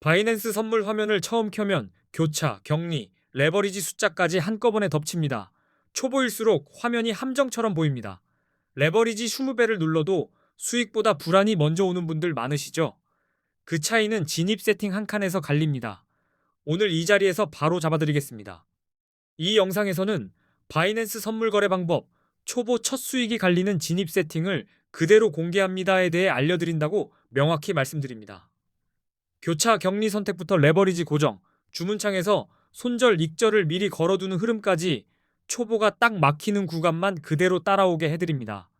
바이낸스 선물 화면을 처음 켜면 교차, 격리, 레버리지 숫자까지 한꺼번에 덮칩니다. 초보일수록 화면이 함정처럼 보입니다. 레버리지 20배를 눌러도 수익보다 불안이 먼저 오는 분들 많으시죠? 그 차이는 진입 세팅 한 칸에서 갈립니다. 오늘 이 자리에서 바로 잡아드리겠습니다. 이 영상에서는 바이낸스 선물 거래 방법, 초보 첫 수익이 갈리는 진입 세팅을 그대로 공개합니다에 대해 알려드린다고 명확히 말씀드립니다. 교차 격리 선택부터 레버리지 고정, 주문창에서 손절, 익절을 미리 걸어두는 흐름까지 초보가 딱 막히는 구간만 그대로 따라오게 해드립니다.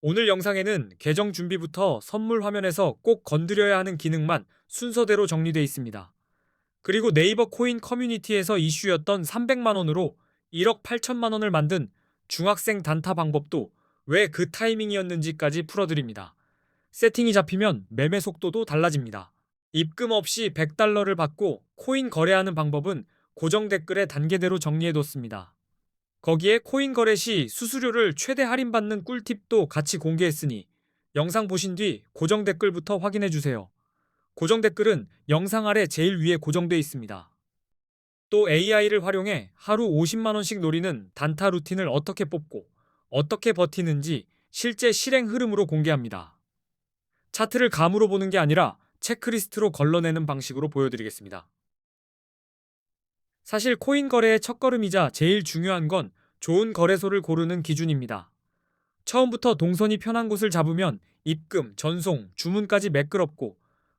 오늘 영상에는 계정 준비부터 선물 화면에서 꼭 건드려야 하는 기능만 순서대로 정리되어 있습니다. 그리고 네이버 코인 커뮤니티에서 이슈였던 300만원으로 1억 8천만원을 만든 중학생 단타 방법도 왜 그 타이밍이었는지까지 풀어드립니다. 세팅이 잡히면 매매 속도도 달라집니다. 입금 없이 100달러를 받고 코인 거래하는 방법은 고정 댓글에 단계대로 정리해뒀습니다. 거기에 코인 거래 시 수수료를 최대 할인받는 꿀팁도 같이 공개했으니 영상 보신 뒤 고정 댓글부터 확인해주세요. 고정 댓글은 영상 아래 제일 위에 고정돼 있습니다. 또 AI를 활용해 하루 50만원씩 노리는 단타 루틴을 어떻게 뽑고 어떻게 버티는지 실제 실행 흐름으로 공개합니다. 차트를 감으로 보는 게 아니라 체크리스트로 걸러내는 방식으로 보여드리겠습니다. 사실 코인 거래의 첫걸음이자 제일 중요한 건 좋은 거래소를 고르는 기준입니다. 처음부터 동선이 편한 곳을 잡으면 입금, 전송, 주문까지 매끄럽고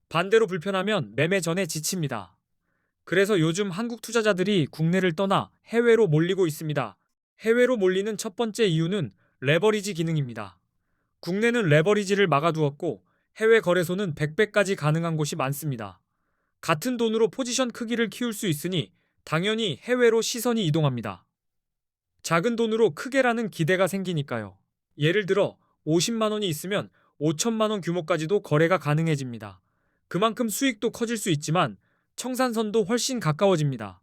반대로 불편하면 매매 전에 지칩니다. 그래서 요즘 한국 투자자들이 국내를 떠나 해외로 몰리고 있습니다. 해외로 몰리는 첫 번째 이유는 레버리지 기능입니다. 국내는 레버리지를 막아두었고 해외 거래소는 100배까지 가능한 곳이 많습니다. 같은 돈으로 포지션 크기를 키울 수 있으니 당연히 해외로 시선이 이동합니다. 작은 돈으로 크게라는 기대가 생기니까요. 예를 들어 50만원이 있으면 5천만원 규모까지도 거래가 가능해집니다. 그만큼 수익도 커질 수 있지만 청산선도 훨씬 가까워집니다.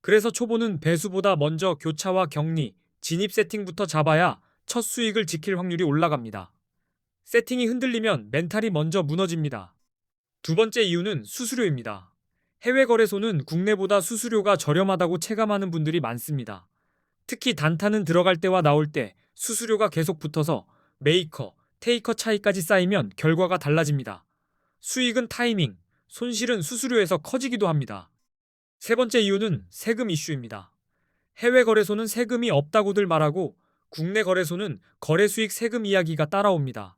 그래서 초보는 배수보다 먼저 교차와 격리, 진입 세팅부터 잡아야 첫 수익을 지킬 확률이 올라갑니다. 세팅이 흔들리면 멘탈이 먼저 무너집니다. 두 번째 이유는 수수료입니다. 해외 거래소는 국내보다 수수료가 저렴하다고 체감하는 분들이 많습니다. 특히 단타는 들어갈 때와 나올 때 수수료가 계속 붙어서 메이커, 테이커 차이까지 쌓이면 결과가 달라집니다. 수익은 타이밍, 손실은 수수료에서 커지기도 합니다. 세 번째 이유는 세금 이슈입니다. 해외 거래소는 세금이 없다고들 말하고 국내 거래소는 거래 수익 세금 이야기가 따라옵니다.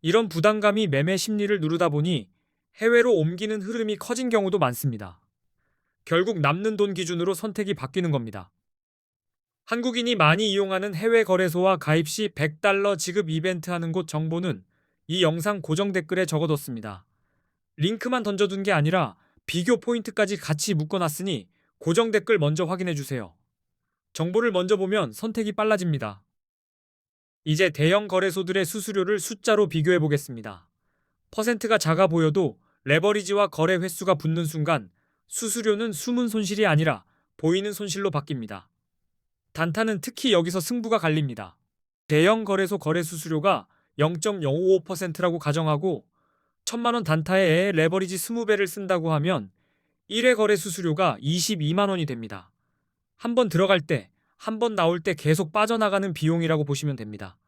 이런 부담감이 매매 심리를 누르다 보니 해외로 옮기는 흐름이 커진 경우도 많습니다. 결국 남는 돈 기준으로 선택이 바뀌는 겁니다. 한국인이 많이 이용하는 해외 거래소와 가입 시 100달러 지급 이벤트 하는 곳 정보는 이 영상 고정 댓글에 적어뒀습니다. 링크만 던져둔 게 아니라 비교 포인트까지 같이 묶어놨으니 고정 댓글 먼저 확인해주세요. 정보를 먼저 보면 선택이 빨라집니다. 이제 대형 거래소들의 수수료를 숫자로 비교해 보겠습니다. 퍼센트가 작아 보여도 레버리지와 거래 횟수가 붙는 순간 수수료는 숨은 손실이 아니라 보이는 손실로 바뀝니다. 단타는 특히 여기서 승부가 갈립니다. 대형 거래소 거래 수수료가 0.055%라고 가정하고 1000만원 단타에 레버리지 20배를 쓴다고 하면 1회 거래 수수료가 22만원이 됩니다. 한 번 들어갈 때, 한 번 나올 때 계속 빠져나가는 비용이라고 보시면 됩니다.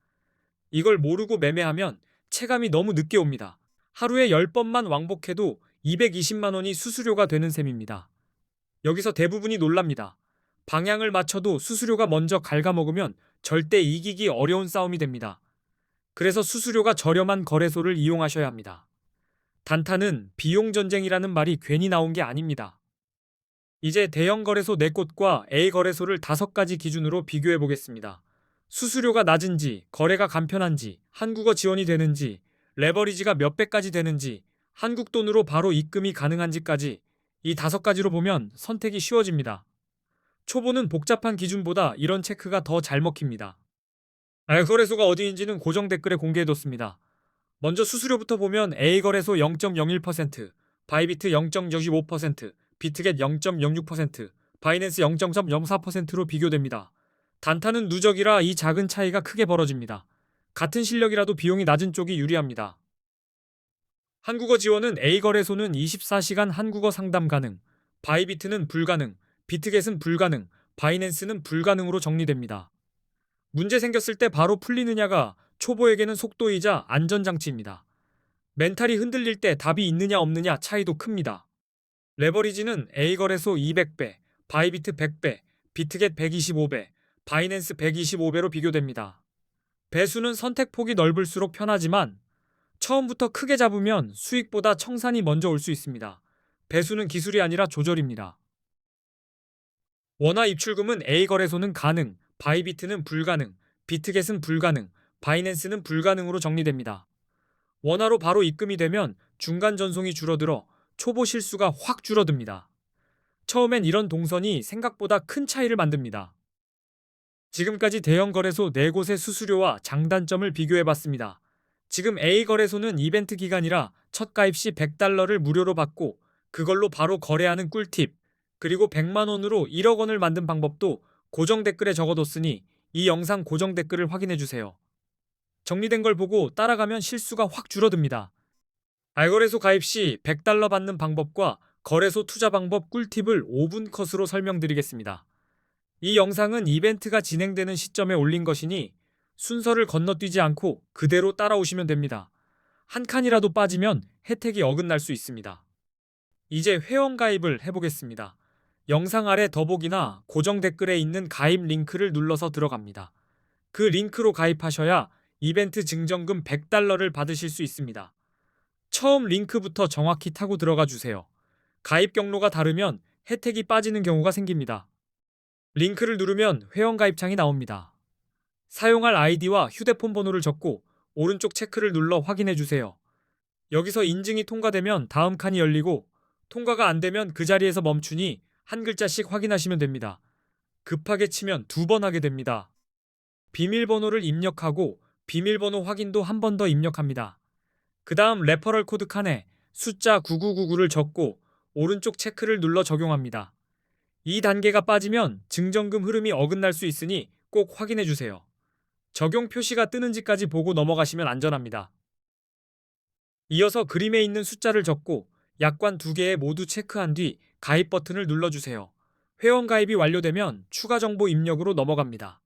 이걸 모르고 매매하면 체감이 너무 늦게 옵니다. 하루에 10번만 왕복해도 220만원이 수수료가 되는 셈입니다. 여기서 대부분이 놀랍니다. 방향을 맞춰도 수수료가 먼저 갉아먹으면 절대 이기기 어려운 싸움이 됩니다. 그래서 수수료가 저렴한 거래소를 이용하셔야 합니다. 단타는 비용 전쟁이라는 말이 괜히 나온 게 아닙니다. 이제 대형 거래소 4곳과 A 거래소를 5가지 기준으로 비교해 보겠습니다. 수수료가 낮은지, 거래가 간편한지, 한국어 지원이 되는지, 레버리지가 몇 배까지 되는지, 한국 돈으로 바로 입금이 가능한지까지 이 5가지로 보면 선택이 쉬워집니다. 초보는 복잡한 기준보다 이런 체크가 더 잘 먹힙니다. 거래소가 어디인지는 고정 댓글에 공개해뒀습니다. 먼저 수수료부터 보면 A거래소 0.01%, 바이비트 0.65%, 비트겟 0.06%, 바이낸스 0.04%로 비교됩니다. 단타는 누적이라 이 작은 차이가 크게 벌어집니다. 같은 실력이라도 비용이 낮은 쪽이 유리합니다. 한국어 지원은 A거래소는 24시간 한국어 상담 가능, 바이비트는 불가능, 비트겟은 불가능, 바이낸스는 불가능으로 정리됩니다. 문제 생겼을 때 바로 풀리느냐가 초보에게는 속도이자 안전장치입니다. 멘탈이 흔들릴 때 답이 있느냐 없느냐 차이도 큽니다. 레버리지는 A거래소 200배, 바이비트 100배, 비트겟 125배, 바이낸스 125배로 비교됩니다. 배수는 선택폭이 넓을수록 편하지만 처음부터 크게 잡으면 수익보다 청산이 먼저 올 수 있습니다. 배수는 기술이 아니라 조절입니다. 원화 입출금은 A거래소는 가능, 바이비트는 불가능, 비트겟은 불가능, 바이낸스는 불가능으로 정리됩니다. 원화로 바로 입금이 되면 중간 전송이 줄어들어 초보 실수가 확 줄어듭니다. 처음엔 이런 동선이 생각보다 큰 차이를 만듭니다. 지금까지 대형 거래소 4곳의 수수료와 장단점을 비교해봤습니다. 지금 A거래소는 이벤트 기간이라 첫 가입 시 $100를 무료로 받고 그걸로 바로 거래하는 꿀팁, 그리고 100만 원으로 1억 원을 만든 방법도 고정 댓글에 적어뒀으니 이 영상 고정 댓글을 확인해주세요. 정리된 걸 보고 따라가면 실수가 확 줄어듭니다. 알거래소 가입 시 $100 받는 방법과 거래소 투자 방법 꿀팁을 5분 컷으로 설명드리겠습니다. 이 영상은 이벤트가 진행되는 시점에 올린 것이니 순서를 건너뛰지 않고 그대로 따라오시면 됩니다. 한 칸이라도 빠지면 혜택이 어긋날 수 있습니다. 이제 회원 가입을 해보겠습니다. 영상 아래 더보기나 고정 댓글에 있는 가입 링크를 눌러서 들어갑니다. 그 링크로 가입하셔야 이벤트 증정금 $100를 받으실 수 있습니다. 처음 링크부터 정확히 타고 들어가 주세요. 가입 경로가 다르면 혜택이 빠지는 경우가 생깁니다. 링크를 누르면 회원가입창이 나옵니다. 사용할 아이디와 휴대폰 번호를 적고 오른쪽 체크를 눌러 확인해 주세요. 여기서 인증이 통과되면 다음 칸이 열리고 통과가 안 되면 그 자리에서 멈추니 한 글자씩 확인하시면 됩니다. 급하게 치면 2번 하게 됩니다. 비밀번호를 입력하고 비밀번호 확인도 한 번 더 입력합니다. 그 다음 레퍼럴 코드 칸에 숫자 9999를 적고 오른쪽 체크를 눌러 적용합니다. 이 단계가 빠지면 증정금 흐름이 어긋날 수 있으니 꼭 확인해 주세요. 적용 표시가 뜨는지까지 보고 넘어가시면 안전합니다. 이어서 그림에 있는 숫자를 적고 약관 2개에 모두 체크한 뒤 가입 버튼을 눌러주세요. 회원 가입이 완료되면 추가 정보 입력으로 넘어갑니다.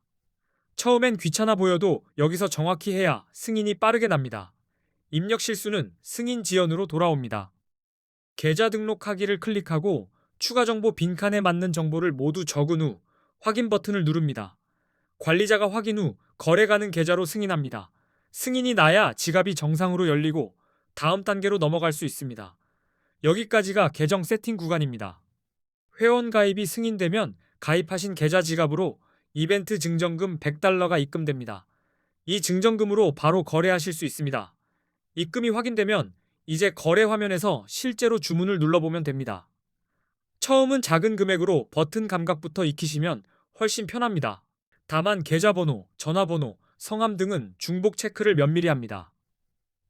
처음엔 귀찮아 보여도 여기서 정확히 해야 승인이 빠르게 납니다. 입력 실수는 승인 지연으로 돌아옵니다. 계좌 등록하기를 클릭하고 추가 정보 빈칸에 맞는 정보를 모두 적은 후 확인 버튼을 누릅니다. 관리자가 확인 후 거래 가능 계좌로 승인합니다. 승인이 나야 지갑이 정상으로 열리고 다음 단계로 넘어갈 수 있습니다. 여기까지가 계정 세팅 구간입니다. 회원 가입이 승인되면 가입하신 계좌 지갑으로 이벤트 증정금 $100가 입금됩니다. 이 증정금으로 바로 거래하실 수 있습니다. 입금이 확인되면 이제 거래 화면에서 실제로 주문을 눌러보면 됩니다. 처음은 작은 금액으로 버튼 감각부터 익히시면 훨씬 편합니다. 다만 계좌번호, 전화번호, 성함 등은 중복 체크를 면밀히 합니다.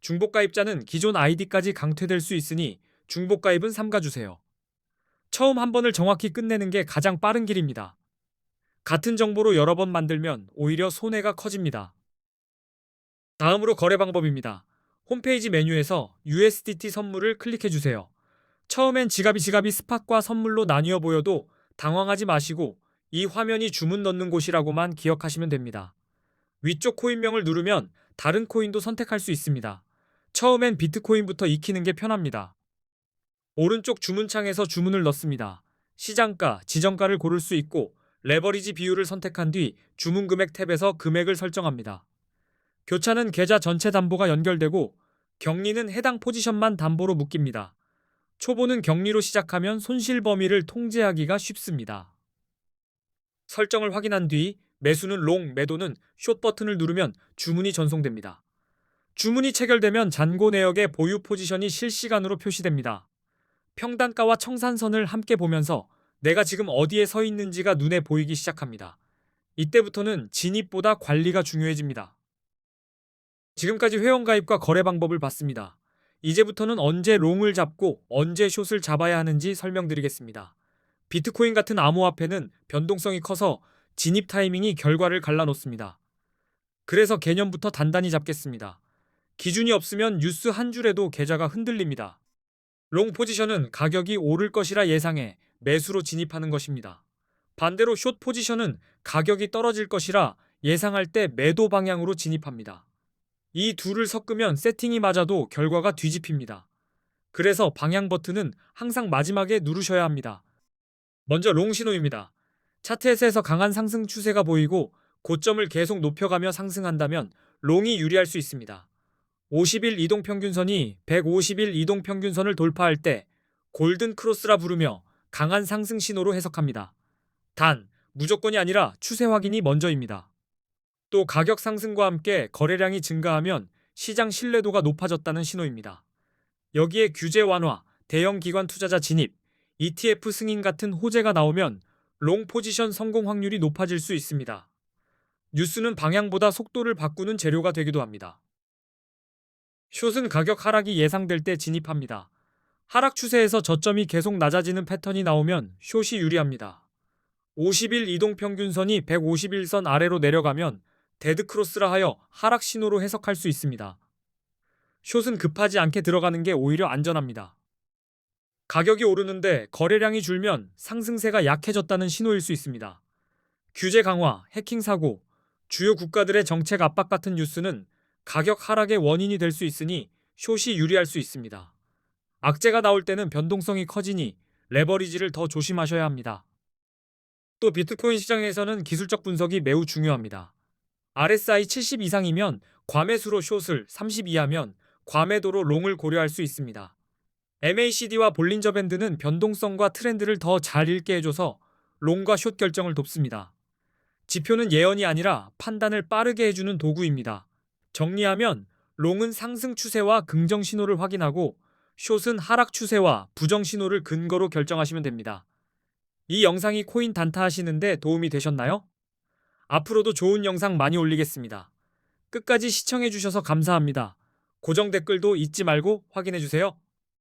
중복 가입자는 기존 아이디까지 강퇴될 수 있으니 중복 가입은 삼가주세요. 처음 한 번을 정확히 끝내는 게 가장 빠른 길입니다. 같은 정보로 여러 번 만들면 오히려 손해가 커집니다. 다음으로 거래 방법입니다. 홈페이지 메뉴에서 USDT 선물을 클릭해주세요. 처음엔 지갑이 스팟과 선물로 나뉘어 보여도 당황하지 마시고 이 화면이 주문 넣는 곳이라고만 기억하시면 됩니다. 위쪽 코인명을 누르면 다른 코인도 선택할 수 있습니다. 처음엔 비트코인부터 익히는 게 편합니다. 오른쪽 주문창에서 주문을 넣습니다. 시장가, 지정가를 고를 수 있고 레버리지 비율을 선택한 뒤 주문 금액 탭에서 금액을 설정합니다. 교차는 계좌 전체 담보가 연결되고 격리는 해당 포지션만 담보로 묶입니다. 초보는 격리로 시작하면 손실 범위를 통제하기가 쉽습니다. 설정을 확인한 뒤 매수는 롱, 매도는 숏 버튼을 누르면 주문이 전송됩니다. 주문이 체결되면 잔고 내역의 보유 포지션이 실시간으로 표시됩니다. 평단가와 청산선을 함께 보면서 내가 지금 어디에 서 있는지가 눈에 보이기 시작합니다. 이때부터는 진입보다 관리가 중요해집니다. 지금까지 회원가입과 거래 방법을 봤습니다. 이제부터는 언제 롱을 잡고 언제 숏을 잡아야 하는지 설명드리겠습니다. 비트코인 같은 암호화폐는 변동성이 커서 진입 타이밍이 결과를 갈라놓습니다. 그래서 개념부터 단단히 잡겠습니다. 기준이 없으면 뉴스 한 줄에도 계좌가 흔들립니다. 롱 포지션은 가격이 오를 것이라 예상해 매수로 진입하는 것입니다. 반대로 숏 포지션은 가격이 떨어질 것이라 예상할 때 매도 방향으로 진입합니다. 이 둘을 섞으면 세팅이 맞아도 결과가 뒤집힙니다. 그래서 방향 버튼은 항상 마지막에 누르셔야 합니다. 먼저 롱 신호입니다. 차트에서 강한 상승 추세가 보이고 고점을 계속 높여가며 상승한다면 롱이 유리할 수 있습니다. 50일 이동평균선이 150일 이동평균선을 돌파할 때 골든 크로스라 부르며 강한 상승 신호로 해석합니다. 단, 무조건이 아니라 추세 확인이 먼저입니다. 또 가격 상승과 함께 거래량이 증가하면 시장 신뢰도가 높아졌다는 신호입니다. 여기에 규제 완화, 대형 기관 투자자 진입, ETF 승인 같은 호재가 나오면 롱 포지션 성공 확률이 높아질 수 있습니다. 뉴스는 방향보다 속도를 바꾸는 재료가 되기도 합니다. 숏은 가격 하락이 예상될 때 진입합니다. 하락 추세에서 저점이 계속 낮아지는 패턴이 나오면 숏이 유리합니다. 50일 이동평균선이 151선 아래로 내려가면 데드크로스라 하여 하락 신호로 해석할 수 있습니다. 숏은 급하지 않게 들어가는 게 오히려 안전합니다. 가격이 오르는데 거래량이 줄면 상승세가 약해졌다는 신호일 수 있습니다. 규제 강화, 해킹 사고, 주요 국가들의 정책 압박 같은 뉴스는 가격 하락의 원인이 될 수 있으니 숏이 유리할 수 있습니다. 악재가 나올 때는 변동성이 커지니 레버리지를 더 조심하셔야 합니다. 또 비트코인 시장에서는 기술적 분석이 매우 중요합니다. RSI 70 이상이면 과매수로 숏을, 30 이하면 과매도로 롱을 고려할 수 있습니다. MACD와 볼린저 밴드는 변동성과 트렌드를 더 잘 읽게 해줘서 롱과 숏 결정을 돕습니다. 지표는 예언이 아니라 판단을 빠르게 해주는 도구입니다. 정리하면 롱은 상승 추세와 긍정 신호를 확인하고 숏은 하락 추세와 부정 신호를 근거로 결정하시면 됩니다. 이 영상이 코인 단타 하시는데 도움이 되셨나요? 앞으로도 좋은 영상 많이 올리겠습니다. 끝까지 시청해주셔서 감사합니다. 고정 댓글도 잊지 말고 확인해주세요.